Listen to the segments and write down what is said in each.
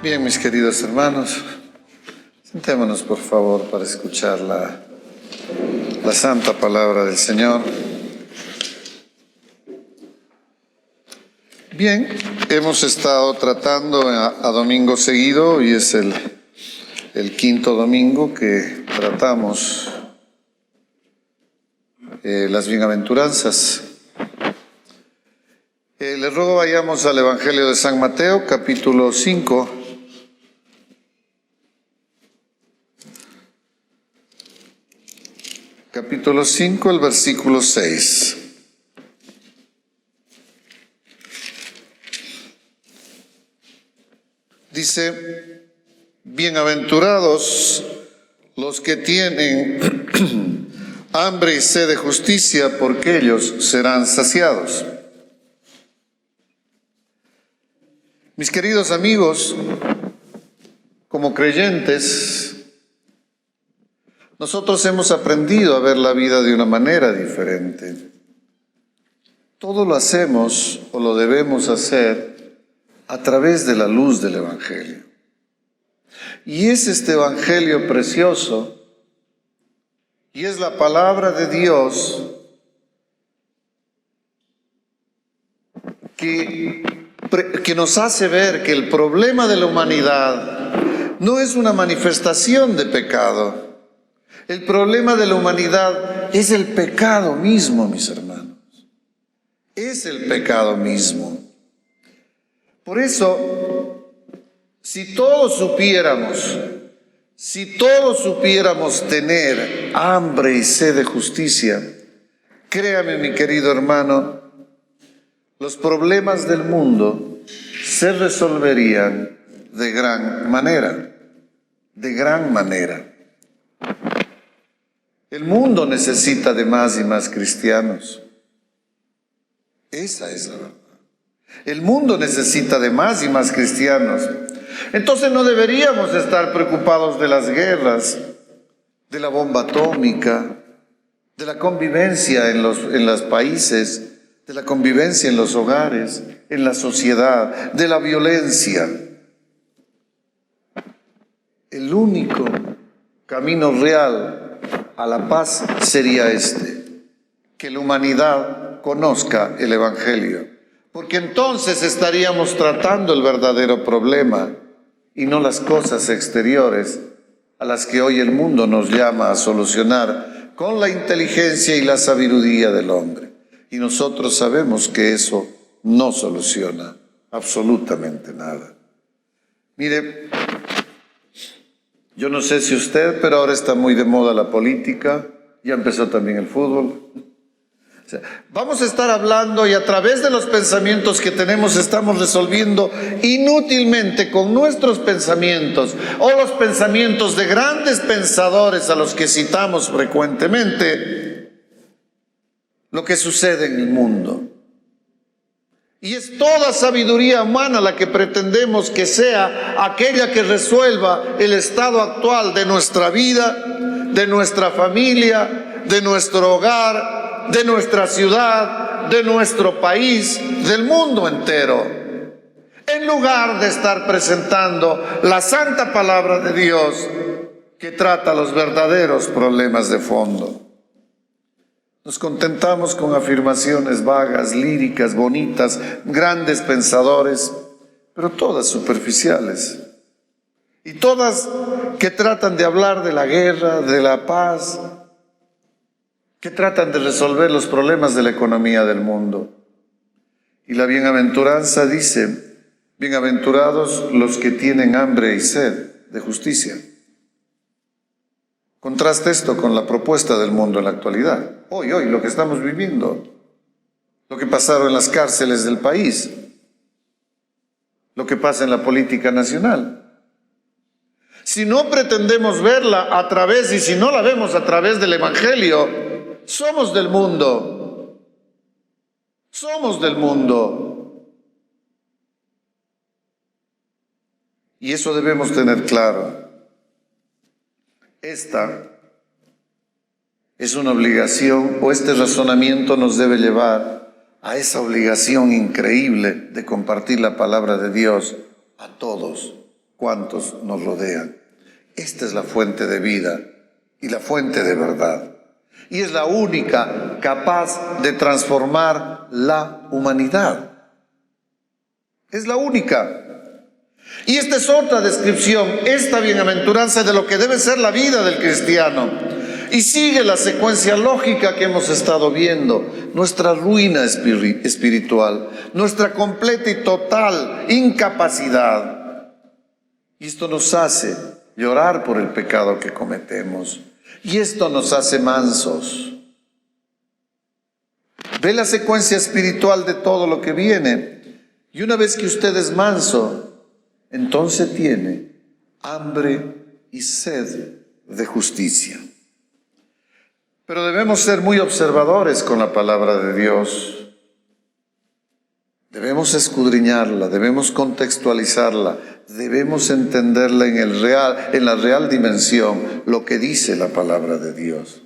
Bien, mis queridos hermanos, sentémonos por favor para escuchar la santa palabra del Señor. Bien, hemos estado tratando a domingo seguido, hoy es el quinto domingo que tratamos las bienaventuranzas. Les ruego vayamos al Evangelio de San Mateo, capítulo 5. Capítulo 5, el versículo 6. Dice: bienaventurados los que tienen hambre y sed de justicia, porque ellos serán saciados. Mis queridos amigos, como creyentes, nosotros hemos aprendido a ver la vida de una manera diferente. Todo lo hacemos o lo debemos hacer a través de la luz del Evangelio. Y es este Evangelio precioso, y es la palabra de Dios que nos hace ver que el problema de la humanidad no es una manifestación de pecado. El problema de la humanidad es el pecado mismo, mis hermanos. Es el pecado mismo. Por eso, si todos supiéramos tener hambre y sed de justicia, créame, mi querido hermano, los problemas del mundo se resolverían de gran manera. De gran manera. El mundo necesita de más y más cristianos. Esa es la verdad. El mundo necesita de más y más cristianos. Entonces no deberíamos estar preocupados de las guerras, de la bomba atómica, de la convivencia en los países, de la convivencia en los hogares, en la sociedad, de la violencia. El único camino real a la paz sería que la humanidad conozca el Evangelio, porque entonces estaríamos tratando el verdadero problema y no las cosas exteriores a las que hoy el mundo nos llama a solucionar con la inteligencia y la sabiduría del hombre. Y nosotros sabemos que eso no soluciona absolutamente nada. Mire, yo no sé si usted, pero ahora está muy de moda la política, ya empezó también el fútbol. O sea, vamos a estar hablando y a través de los pensamientos que tenemos estamos resolviendo inútilmente con nuestros pensamientos o los pensamientos de grandes pensadores a los que citamos frecuentemente lo que sucede en el mundo. Y es toda sabiduría humana la que pretendemos que sea aquella que resuelva el estado actual de nuestra vida, de nuestra familia, de nuestro hogar, de nuestra ciudad, de nuestro país, del mundo entero. En lugar de estar presentando la santa palabra de Dios que trata los verdaderos problemas de fondo. Nos contentamos con afirmaciones vagas, líricas, bonitas, grandes pensadores, pero todas superficiales. Y todas que tratan de hablar de la guerra, de la paz, que tratan de resolver los problemas de la economía del mundo. Y la bienaventuranza dice: bienaventurados los que tienen hambre y sed de justicia. Contrasta esto con la propuesta del mundo en la actualidad. Hoy, lo que estamos viviendo, lo que pasaron en las cárceles del país, lo que pasa en la política nacional. Si no pretendemos verla a través, y si no la vemos a través del Evangelio, somos del mundo. Somos del mundo. Y eso debemos tener claro. Esta es una obligación, o este razonamiento nos debe llevar a esa obligación increíble de compartir la palabra de Dios a todos, cuantos nos rodean. Esta es la fuente de vida y la fuente de verdad. Y es la única capaz de transformar la humanidad. Es la única. Y esta es otra descripción, esta bienaventuranza de lo que debe ser la vida del cristiano. Y sigue la secuencia lógica que hemos estado viendo: nuestra ruina espiritual, nuestra completa y total incapacidad. Y esto nos hace llorar por el pecado que cometemos. Y esto nos hace mansos. Ve la secuencia espiritual de todo lo que viene. Y una vez que usted es manso, entonces tiene hambre y sed de justicia. Pero debemos ser muy observadores con la palabra de Dios. Debemos escudriñarla, debemos contextualizarla, debemos entenderla en la real dimensión, lo que dice la palabra de Dios.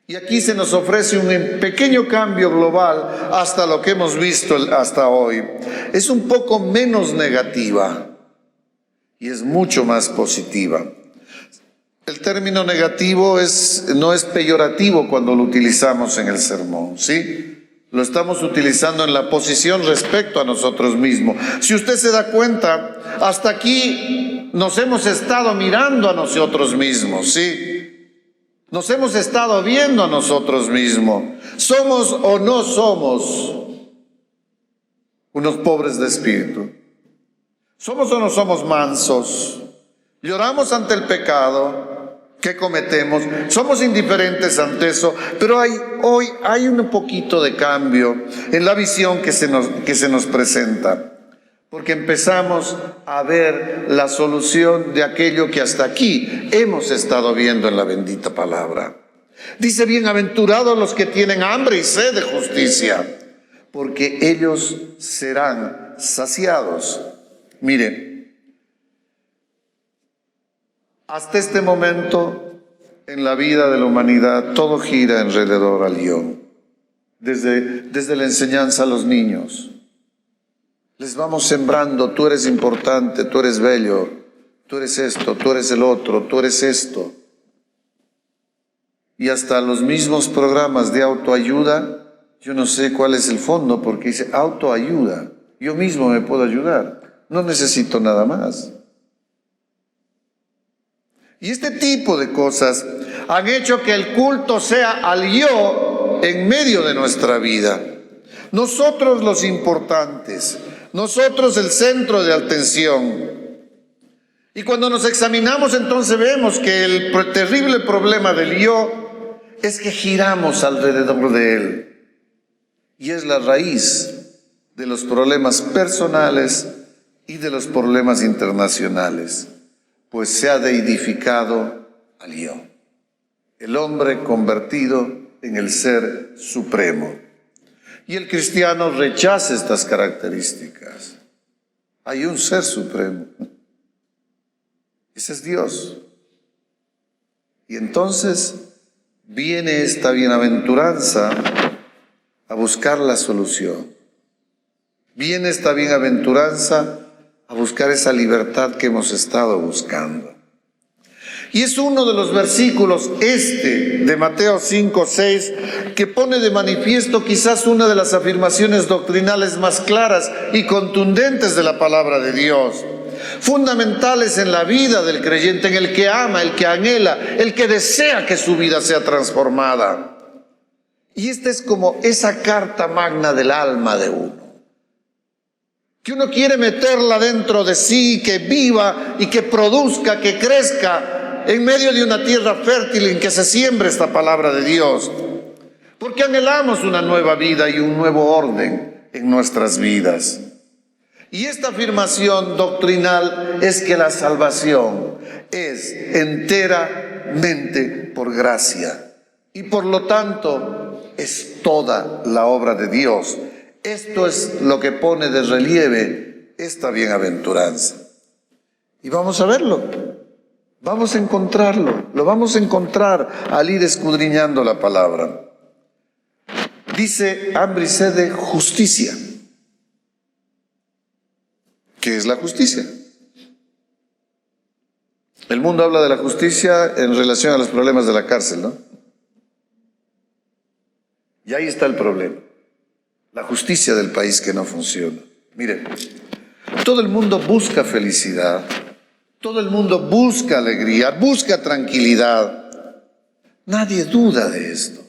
Y aquí se nos ofrece un pequeño cambio global hasta lo que hemos visto hasta hoy. Es un poco menos negativa y es mucho más positiva. El término negativo no es peyorativo cuando lo utilizamos en el sermón, ¿sí? Lo estamos utilizando en la posición respecto a nosotros mismos. Si usted se da cuenta, hasta aquí nos hemos estado mirando a nosotros mismos, ¿sí? Nos hemos estado viendo a nosotros mismos. ¿Somos o no somos unos pobres de espíritu? ¿Somos o no somos mansos? ¿Lloramos ante el pecado que cometemos? ¿Somos indiferentes ante eso? Pero hoy hay un poquito de cambio en la visión que se nos presenta. Porque empezamos a ver la solución de aquello que hasta aquí hemos estado viendo en la bendita palabra. Dice: bienaventurados los que tienen hambre y sed de justicia, porque ellos serán saciados. Mire, hasta este momento en la vida de la humanidad todo gira alrededor al yo. Desde la enseñanza a los niños les vamos sembrando: tú eres importante, tú eres bello, tú eres esto, tú eres el otro, tú eres esto. Y hasta los mismos programas de autoayuda, yo no sé cuál es el fondo, porque dice autoayuda. Yo mismo me puedo ayudar, no necesito nada más. Y este tipo de cosas han hecho que el culto sea al yo en medio de nuestra vida. Nosotros los importantes, nosotros el centro de atención. Y cuando nos examinamos, entonces vemos que el terrible problema del yo es que giramos alrededor de él. Y es la raíz de los problemas personales y de los problemas internacionales. Pues se ha deidificado al yo. El hombre convertido en el ser supremo. Y el cristiano rechaza estas características. Hay un ser supremo. Ese es Dios. Y entonces viene esta bienaventuranza a buscar la solución. Viene esta bienaventuranza a buscar esa libertad que hemos estado buscando. Y es uno de los versículos de Mateo 5:6 que pone de manifiesto quizás una de las afirmaciones doctrinales más claras y contundentes de la palabra de Dios, fundamentales en la vida del creyente, en el que ama, el que anhela, el que desea que su vida sea transformada. Y esta es como esa carta magna del alma de uno, que uno quiere meterla dentro de sí, que viva y que produzca, que crezca en medio de una tierra fértil en que se siembre esta palabra de Dios, porque anhelamos una nueva vida y un nuevo orden en nuestras vidas. Y esta afirmación doctrinal es que la salvación es enteramente por gracia y por lo tanto es toda la obra de Dios. Esto es lo que pone de relieve esta bienaventuranza. Y vamos a verlo. Vamos a encontrarlo, lo vamos a encontrar al ir escudriñando la palabra. Dice: hambre y sed de justicia. ¿Qué es la justicia? El mundo habla de la justicia en relación a los problemas de la cárcel, ¿no? Y ahí está el problema. La justicia del país que no funciona. Miren, todo el mundo busca felicidad. Todo el mundo busca alegría, busca tranquilidad. Nadie duda de esto.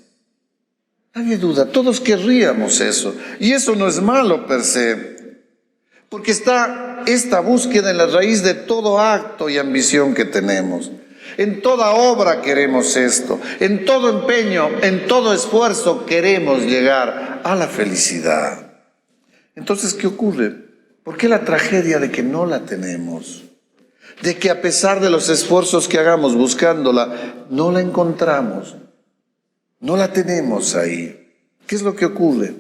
Nadie duda. Todos querríamos eso. Y eso no es malo per se. Porque está esta búsqueda en la raíz de todo acto y ambición que tenemos. En toda obra queremos esto. En todo empeño, en todo esfuerzo queremos llegar a la felicidad. Entonces, ¿qué ocurre? ¿Por qué la tragedia de que no la tenemos? De que a pesar de los esfuerzos que hagamos buscándola, no la encontramos. No la tenemos ahí. ¿Qué es lo que ocurre?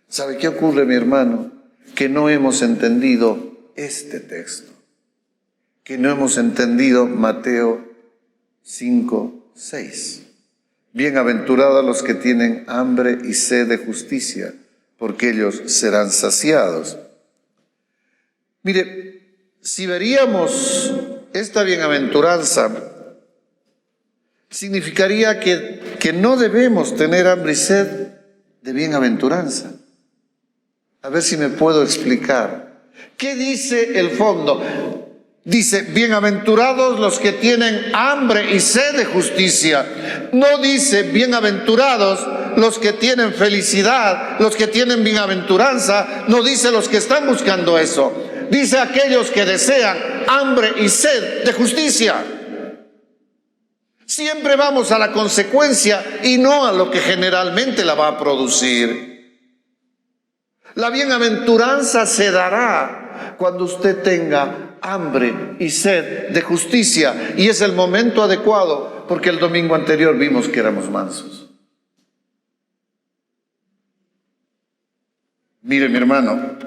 ¿Sabe qué ocurre, mi hermano? Que no hemos entendido este texto. Que no hemos entendido Mateo 5, 6. Bienaventurados los que tienen hambre y sed de justicia, porque ellos serán saciados. Mire, si veríamos esta bienaventuranza, significaría que no debemos tener hambre y sed de bienaventuranza. A ver si me puedo explicar. ¿Qué dice el fondo? Dice, bienaventurados los que tienen hambre y sed de justicia. No dice, bienaventurados los que tienen felicidad, los que tienen bienaventuranza. No dice los que están buscando eso. Dice aquellos que desean hambre y sed de justicia. Siempre vamos a la consecuencia y no a lo que generalmente la va a producir. La bienaventuranza se dará cuando usted tenga hambre y sed de justicia. Y es el momento adecuado, porque el domingo anterior vimos que éramos mansos. Mire, mi hermano,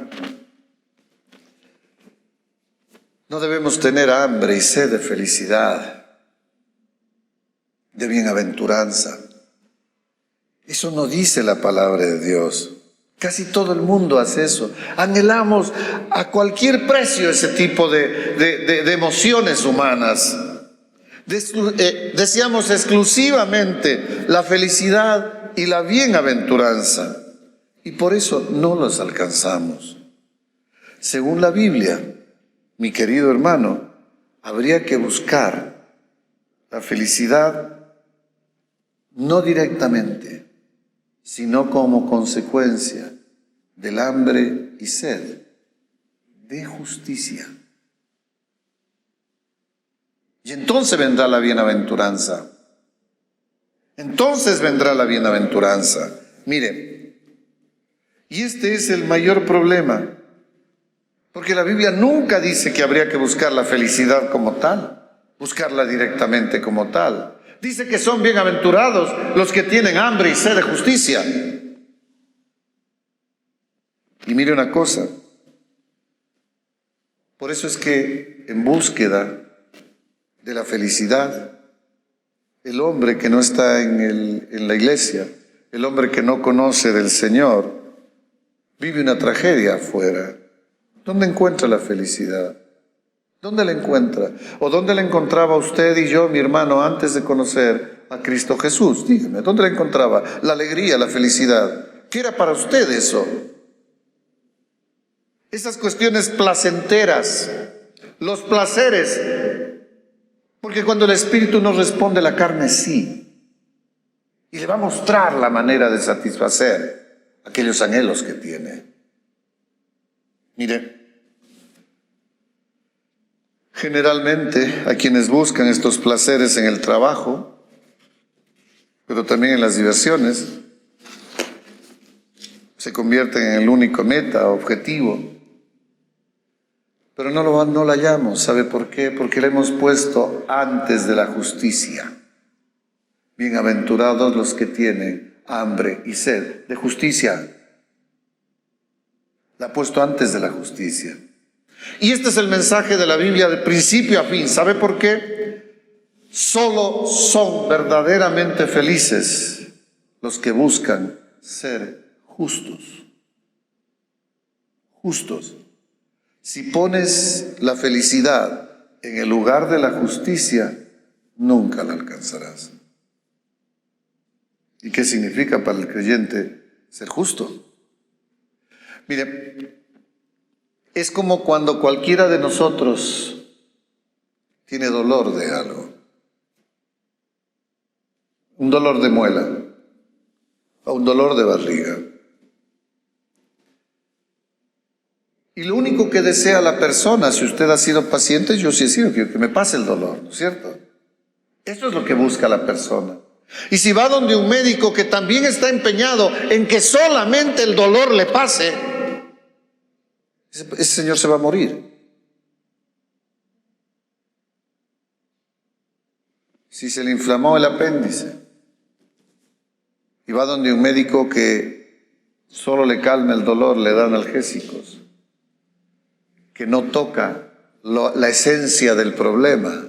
no debemos tener hambre y sed de felicidad, de bienaventuranza. Eso no dice la palabra de Dios. Casi todo el mundo hace eso. Anhelamos a cualquier precio ese tipo de emociones humanas. Deseamos exclusivamente la felicidad y la bienaventuranza. Y por eso no los alcanzamos. Según la Biblia, mi querido hermano, habría que buscar la felicidad no directamente, sino como consecuencia del hambre y sed de justicia. Y entonces vendrá la bienaventuranza. Entonces vendrá la bienaventuranza. Mire, y este es el mayor problema, porque la Biblia nunca dice que habría que buscar la felicidad como tal, buscarla directamente como tal. Dice que son bienaventurados los que tienen hambre y sed de justicia. Y mire una cosa, por eso es que en búsqueda de la felicidad, el hombre que no está en la iglesia, el hombre que no conoce del Señor, vive una tragedia afuera. ¿Dónde encuentra la felicidad? ¿Dónde la encuentra? ¿O dónde la encontraba usted y yo, mi hermano, antes de conocer a Cristo Jesús? Dígame, ¿dónde la encontraba? La alegría, la felicidad. ¿Qué era para usted eso? Esas cuestiones placenteras, los placeres. Porque cuando el Espíritu no responde, la carne sí. Y le va a mostrar la manera de satisfacer aquellos anhelos que tiene. Mire, generalmente a quienes buscan estos placeres en el trabajo, pero también en las diversiones, se convierten en el único meta, objetivo. Pero no la hallamos. ¿Sabe por qué? Porque la hemos puesto antes de la justicia. Bienaventurados los que tienen hambre y sed de justicia. La ha puesto antes de la justicia. Y este es el mensaje de la Biblia de principio a fin. ¿Sabe por qué? Solo son verdaderamente felices los que buscan ser justos. Justos. Si pones la felicidad en el lugar de la justicia, nunca la alcanzarás. ¿Y qué significa para el creyente ser justo? Mire, es como cuando cualquiera de nosotros tiene dolor de algo. Un dolor de muela o un dolor de barriga. Y lo único que desea la persona, si usted ha sido paciente, yo sí he sido, que me pase el dolor, ¿no es cierto? Eso es lo que busca la persona. Y si va donde un médico que también está empeñado en que solamente el dolor le pase, ese señor se va a morir. Si se le inflamó el apéndice y va donde un médico que solo le calma el dolor, le da analgésicos, que no toca la esencia del problema,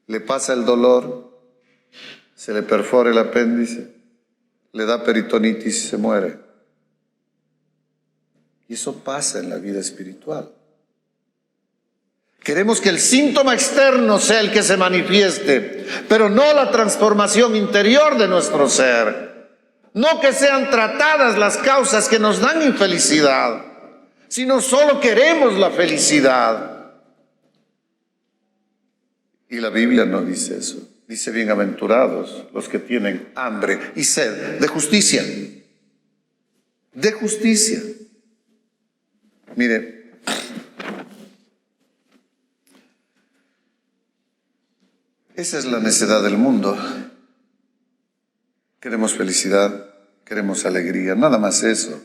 le pasa el dolor, se le perfora el apéndice, le da peritonitis y se muere. Y eso pasa en la vida espiritual. Queremos que el síntoma externo sea el que se manifieste, pero no la transformación interior de nuestro ser. No que sean tratadas las causas que nos dan infelicidad, sino solo queremos la felicidad. Y la Biblia no dice eso. Dice: bienaventurados los que tienen hambre y sed de justicia. De justicia. Mire, esa es la necedad del mundo. Queremos felicidad, queremos alegría, nada más eso.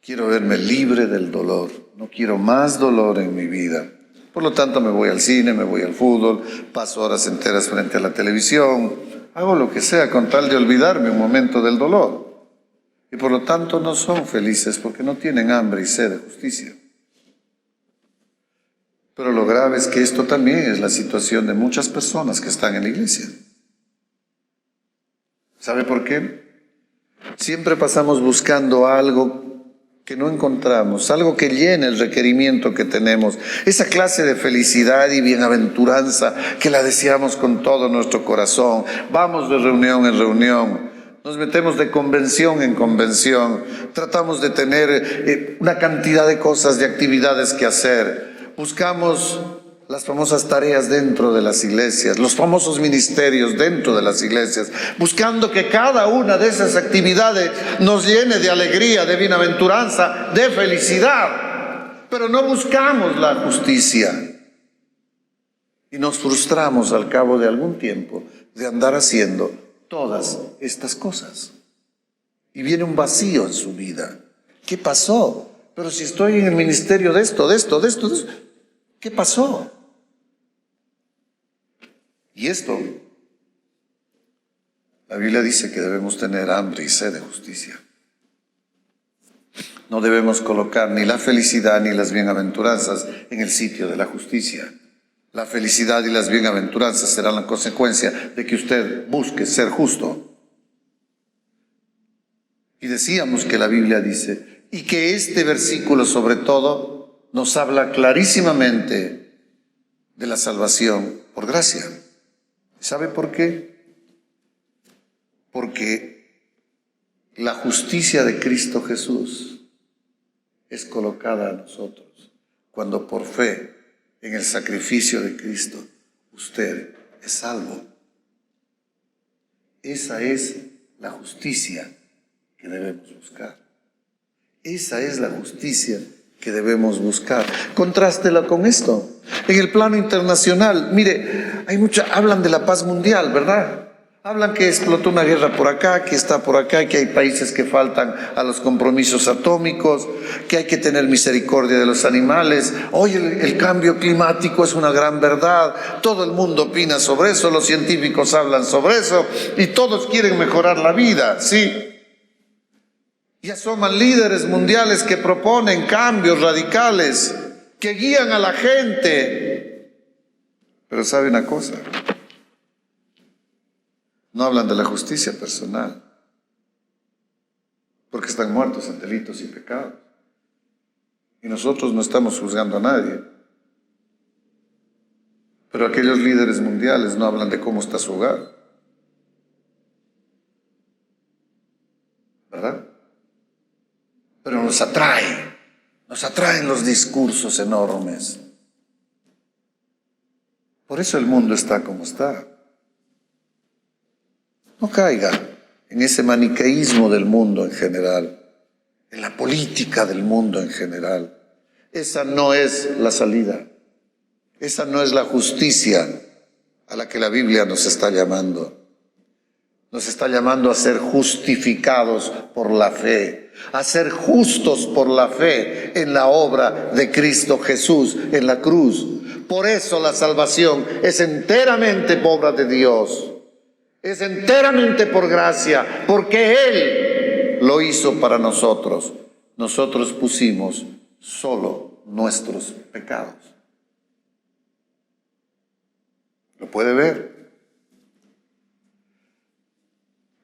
Quiero verme libre del dolor, no quiero más dolor en mi vida. Por lo tanto, me voy al cine, me voy al fútbol, paso horas enteras frente a la televisión, hago lo que sea con tal de olvidarme un momento del dolor. Y por lo tanto no son felices porque no tienen hambre y sed de justicia. Pero lo grave es que esto también es la situación de muchas personas que están en la iglesia. ¿Sabe por qué? Siempre pasamos buscando algo que no encontramos, algo que llene el requerimiento que tenemos, esa clase de felicidad y bienaventuranza que la deseamos con todo nuestro corazón. Vamos de reunión en reunión, nos metemos de convención en convención, tratamos de tener una cantidad de cosas, de actividades que hacer, buscamos las famosas tareas dentro de las iglesias, los famosos ministerios dentro de las iglesias, buscando que cada una de esas actividades nos llene de alegría, de bienaventuranza, de felicidad. Pero no buscamos la justicia y nos frustramos al cabo de algún tiempo de andar haciendo todas estas cosas. Y viene un vacío en su vida. ¿Qué pasó? Pero si estoy en el ministerio de esto, ¿qué pasó? Y esto, la Biblia dice que debemos tener hambre y sed de justicia. No debemos colocar ni la felicidad ni las bienaventuranzas en el sitio de la justicia. La felicidad y las bienaventuranzas serán la consecuencia de que usted busque ser justo. Y decíamos que la Biblia dice, y que este versículo sobre todo nos habla clarísimamente de la salvación por gracia. ¿Sabe por qué? Porque la justicia de Cristo Jesús es colocada a nosotros cuando por fe en el sacrificio de Cristo usted es salvo. Esa es la justicia que debemos buscar. Esa es la justicia que debemos buscar. Contrástela con esto. En el plano internacional, mire, hablan de la paz mundial, ¿verdad? Hablan que explotó una guerra por acá, que está por acá, que hay países que faltan a los compromisos atómicos, que hay que tener misericordia de los animales. Hoy el cambio climático es una gran verdad. Todo el mundo opina sobre eso, los científicos hablan sobre eso y todos quieren mejorar la vida, ¿sí? Y asoman líderes mundiales que proponen cambios radicales, que guían a la gente. Pero ¿sabe una cosa? No hablan de la justicia personal, porque están muertos en delitos y pecados. Y nosotros no estamos juzgando a nadie. Pero aquellos líderes mundiales no hablan de cómo está su hogar, ¿verdad? Pero nos atraen los discursos enormes. Por eso el mundo está como está. No caiga en ese maniqueísmo del mundo en general, en la política del mundo en general. Esa no es la salida. Esa no es la justicia a la que la Biblia nos está llamando. Nos está llamando a ser justificados por la fe, a ser justos por la fe en la obra de Cristo Jesús en la cruz. Por eso la salvación es enteramente obra de Dios. Es enteramente por gracia, porque Él lo hizo para nosotros. Nosotros pusimos solo nuestros pecados. ¿Lo puede ver?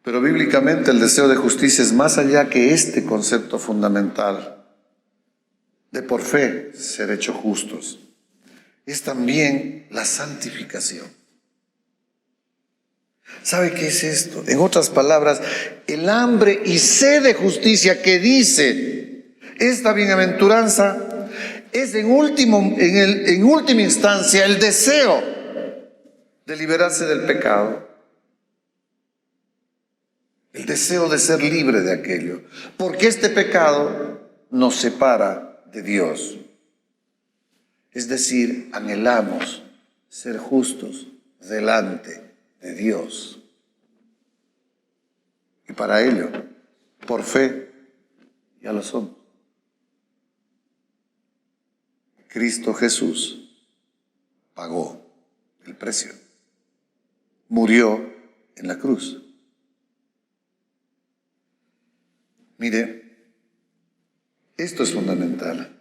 Pero bíblicamente el deseo de justicia es más allá que este concepto fundamental de por fe ser hechos justos. Es también la santificación. ¿Sabe qué es esto? En otras palabras, el hambre y sed de justicia que dice esta bienaventuranza es en última instancia el deseo de liberarse del pecado. El deseo de ser libre de aquello. Porque este pecado nos separa de Dios. Es decir, anhelamos ser justos delante de Dios. Y para ello, por fe, ya lo somos. Cristo Jesús pagó el precio. Murió en la cruz. Mire, esto es fundamental.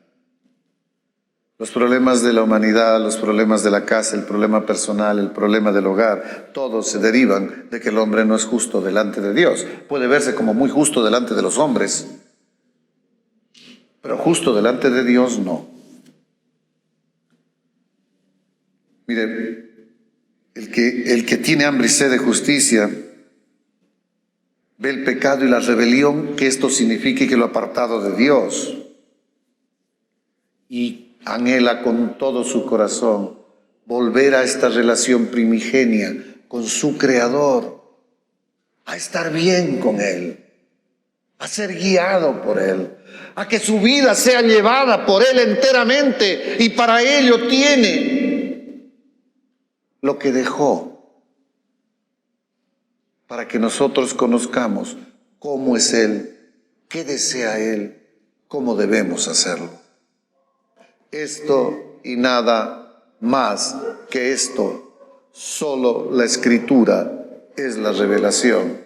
Los problemas de la humanidad, los problemas de la casa, el problema personal, el problema del hogar, todos se derivan de que el hombre no es justo delante de Dios. Puede verse como muy justo delante de los hombres, pero justo delante de Dios no. Mire, el que tiene hambre y sed de justicia ve el pecado y la rebelión que esto significa y que lo apartado de Dios, y anhela con todo su corazón volver a esta relación primigenia con su Creador, a estar bien con Él, a ser guiado por Él, a que su vida sea llevada por Él enteramente, y para ello tiene lo que dejó, para que nosotros conozcamos cómo es Él, qué desea Él, cómo debemos hacerlo. Esto y nada más que esto, solo la Escritura es la revelación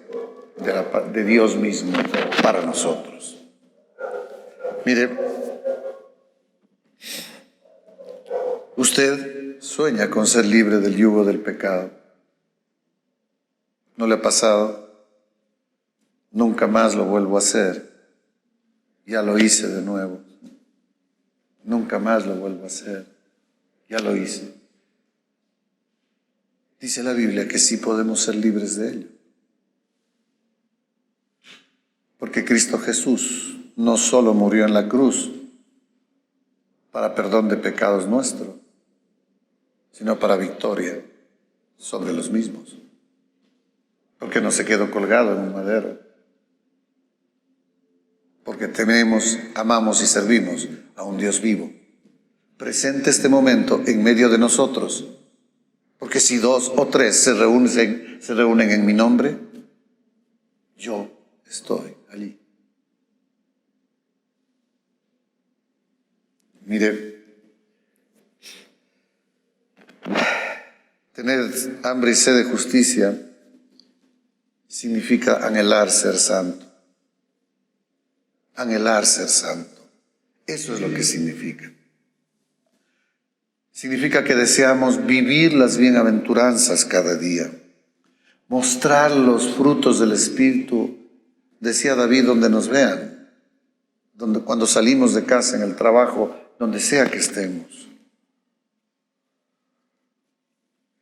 de Dios mismo para nosotros. Mire, usted sueña con ser libre del yugo del pecado. ¿No le ha pasado? Nunca más lo vuelvo a hacer. Ya lo hice de nuevo. Nunca más lo vuelvo a hacer. Ya lo hice. Dice la Biblia que sí podemos ser libres de ello. Porque Cristo Jesús no solo murió en la cruz para perdón de pecados nuestros, sino para victoria sobre los mismos. Porque no se quedó colgado en un madero. Porque tememos, amamos y servimos a un Dios vivo, presente este momento en medio de nosotros. Porque si 2 o 3 se reúnen en mi nombre, yo estoy allí. Mire, tener hambre y sed de justicia significa anhelar ser santo. Anhelar ser santo. Eso es lo que significa. Significa que deseamos vivir las bienaventuranzas cada día. Mostrar los frutos del Espíritu, decía David, donde nos vean. cuando salimos de casa, en el trabajo, donde sea que estemos.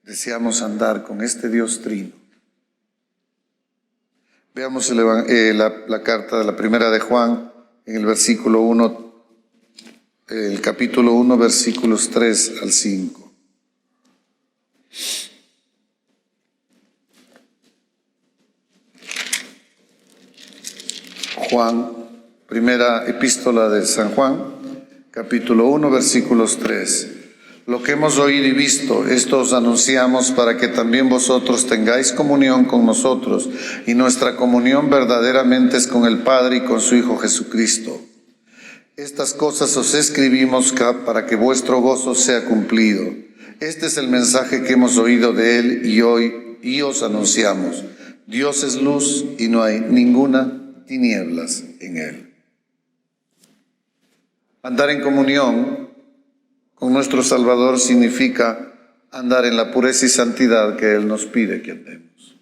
Deseamos andar con este Dios trino. Veamos la carta de la primera de Juan, en el versículo 1, el capítulo 1, versículos 3 al 5. Juan, primera epístola de San Juan, capítulo 1, versículos 3. Lo que hemos oído y visto, esto os anunciamos para que también vosotros tengáis comunión con nosotros, y nuestra comunión verdaderamente es con el Padre y con su Hijo Jesucristo. Estas cosas os escribimos para que vuestro gozo sea cumplido. Este es el mensaje que hemos oído de Él y os anunciamos. Dios es luz y no hay ninguna tinieblas en Él. Andar en comunión con nuestro Salvador significa andar en la pureza y santidad que Él nos pide que andemos.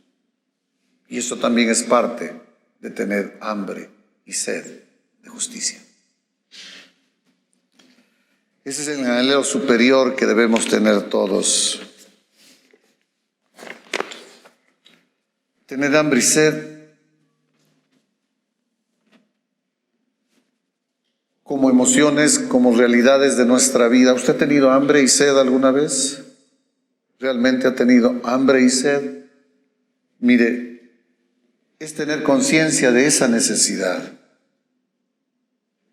Y eso también es parte de tener hambre y sed de justicia. Ese es el anhelo superior que debemos tener todos. Tener hambre y sed como emociones, como realidades de nuestra vida. ¿Usted ha tenido hambre y sed alguna vez? ¿Realmente ha tenido hambre y sed? Mire, es tener conciencia de esa necesidad.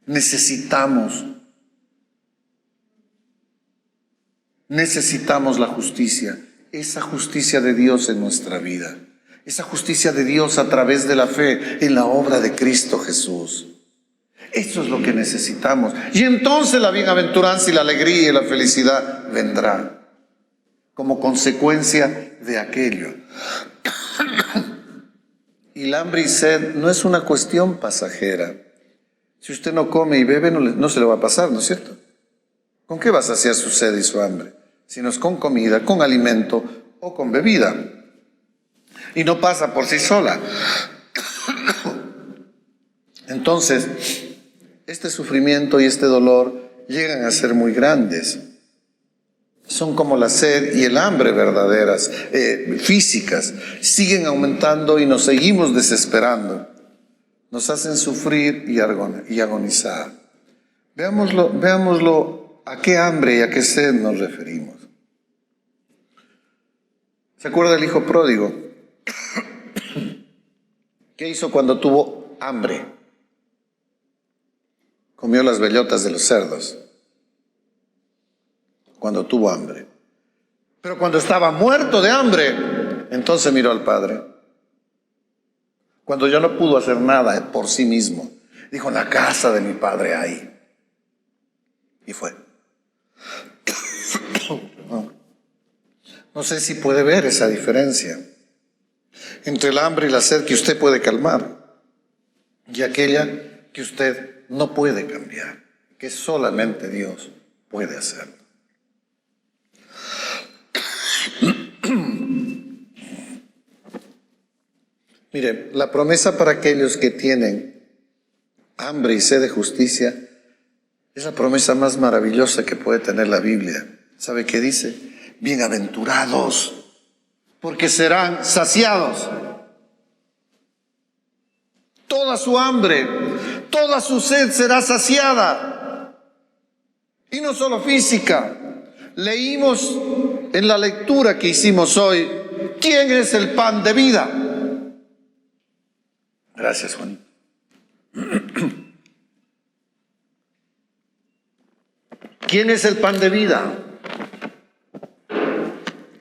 Necesitamos la justicia, esa justicia de Dios en nuestra vida, esa justicia de Dios a través de la fe en la obra de Cristo Jesús. Eso es lo que necesitamos. Y entonces la bienaventuranza y la alegría y la felicidad vendrá como consecuencia de aquello. Y el hambre y sed no es una cuestión pasajera. Si usted no come y bebe, no se le va a pasar, ¿no es cierto? ¿Con qué va a saciar su sed y su hambre? Si no es con comida, con alimento o con bebida. Y no pasa por sí sola. Entonces, este sufrimiento y este dolor llegan a ser muy grandes. Son como la sed y el hambre verdaderas, físicas. Siguen aumentando y nos seguimos desesperando. Nos hacen sufrir y agonizar. Veámoslo a qué hambre y a qué sed nos referimos. ¿Se acuerda del hijo pródigo? ¿Qué hizo cuando tuvo hambre? Comió las bellotas de los cerdos cuando tuvo hambre. Pero cuando estaba muerto de hambre, entonces miró al Padre. Cuando ya no pudo hacer nada por sí mismo, dijo: en la casa de mi Padre hay. Y fue. No sé si puede ver esa diferencia entre el hambre y la sed que usted puede calmar y aquella que usted no puede cambiar, que solamente Dios puede hacerlo. Mire, la promesa para aquellos que tienen hambre y sed de justicia es la promesa más maravillosa que puede tener la Biblia. ¿Sabe qué dice? Bienaventurados, porque serán saciados. Toda su hambre, toda su sed será saciada. Y no solo física. Leímos en la lectura que hicimos hoy, ¿quién es el pan de vida? Gracias, Juan. ¿Quién es el pan de vida?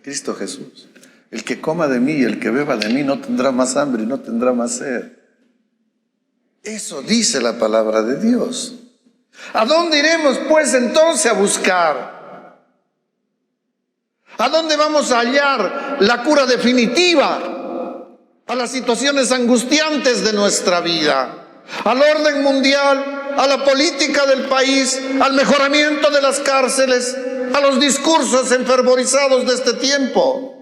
Cristo Jesús. El que coma de mí y el que beba de mí no tendrá más hambre y no tendrá más sed. Eso dice la palabra de Dios. ¿A dónde iremos pues entonces a buscar? ¿A dónde vamos a hallar la cura definitiva a las situaciones angustiantes de nuestra vida? Al orden mundial, a la política del país, al mejoramiento de las cárceles, a los discursos enfervorizados de este tiempo,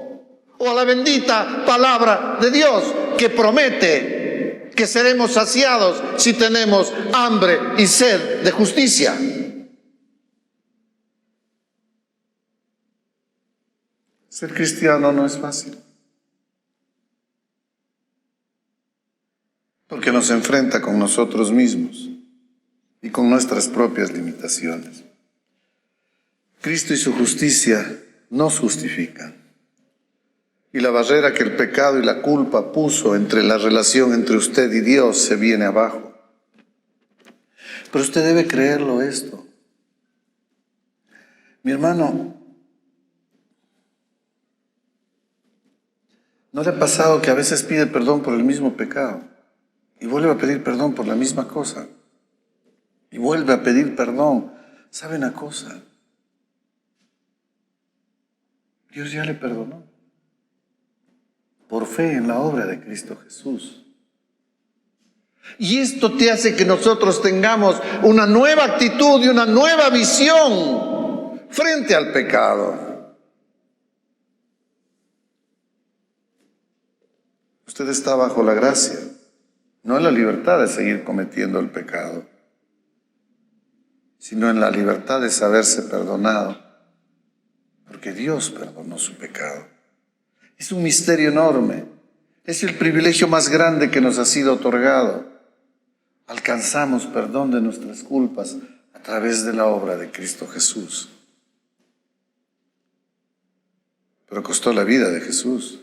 o a la bendita palabra de Dios que promete que seremos saciados si tenemos hambre y sed de justicia. Ser cristiano no es fácil, porque nos enfrenta con nosotros mismos y con nuestras propias limitaciones. Cristo y su justicia nos justifican. Y la barrera que el pecado y la culpa puso entre la relación entre usted y Dios se viene abajo. Pero usted debe creerlo esto. Mi hermano, ¿no le ha pasado que a veces pide perdón por el mismo pecado y vuelve a pedir perdón por la misma cosa? Y vuelve a pedir perdón. ¿Sabe una cosa? Dios ya le perdonó. Por fe en la obra de Cristo Jesús. Y esto te hace que nosotros tengamos una nueva actitud y una nueva visión frente al pecado. Usted está bajo la gracia, no en la libertad de seguir cometiendo el pecado, sino en la libertad de saberse perdonado, porque Dios perdonó su pecado. Es un misterio enorme. Es el privilegio más grande que nos ha sido otorgado. Alcanzamos perdón de nuestras culpas a través de la obra de Cristo Jesús. Pero costó la vida de Jesús.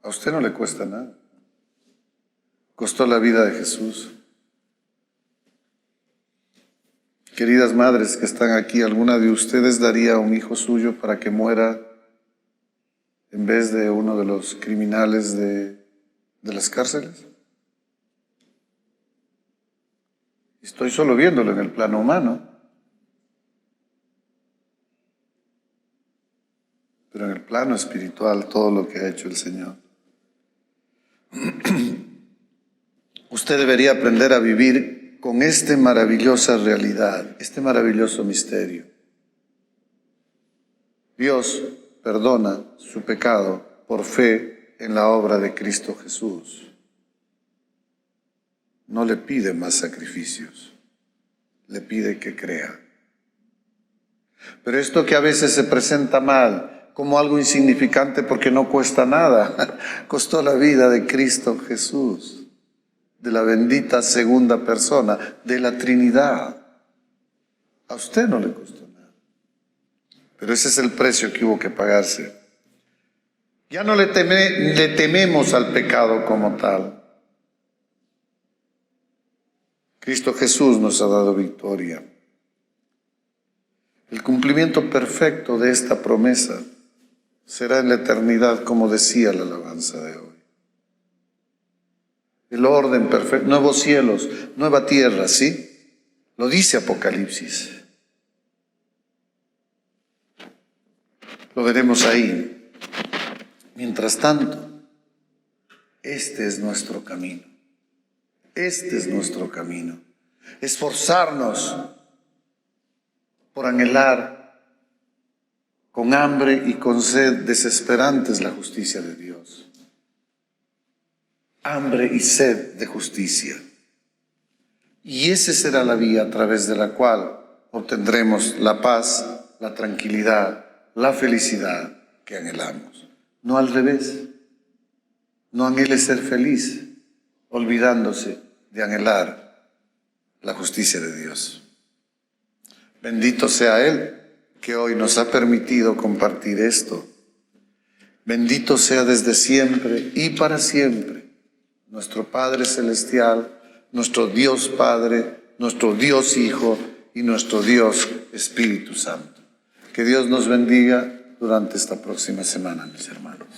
A usted no le cuesta nada. Costó la vida de Jesús. Queridas madres que están aquí, ¿alguna de ustedes daría a un hijo suyo para que muera en vez de uno de los criminales de las cárceles? Estoy solo viéndolo en el plano humano, pero en el plano espiritual todo lo que ha hecho el Señor. Usted debería aprender a vivir con esta maravillosa realidad, este maravilloso misterio. Dios perdona su pecado por fe en la obra de Cristo Jesús. No le pide más sacrificios, le pide que crea. Pero esto que a veces se presenta mal, como algo insignificante porque no cuesta nada, costó la vida de Cristo Jesús, de la bendita segunda persona, de la Trinidad. A usted no le costó nada. Pero ese es el precio que hubo que pagarse. Ya no le tememos al pecado como tal. Cristo Jesús nos ha dado victoria. El cumplimiento perfecto de esta promesa será en la eternidad, como decía la alabanza de hoy. El orden perfecto, nuevos cielos, nueva tierra, ¿sí? Lo dice Apocalipsis. Lo veremos ahí. Mientras tanto, este es nuestro camino. Este es nuestro camino. Esforzarnos por anhelar con hambre y con sed desesperantes la justicia de Dios. Hambre y sed de justicia. Y esa será la vía a través de la cual obtendremos la paz, la tranquilidad, la felicidad que anhelamos. No al revés. No anhele ser feliz, olvidándose de anhelar la justicia de Dios. Bendito sea Él que hoy nos ha permitido compartir esto. Bendito sea desde siempre y para siempre nuestro Padre Celestial, nuestro Dios Padre, nuestro Dios Hijo y nuestro Dios Espíritu Santo. Que Dios nos bendiga durante esta próxima semana, mis hermanos.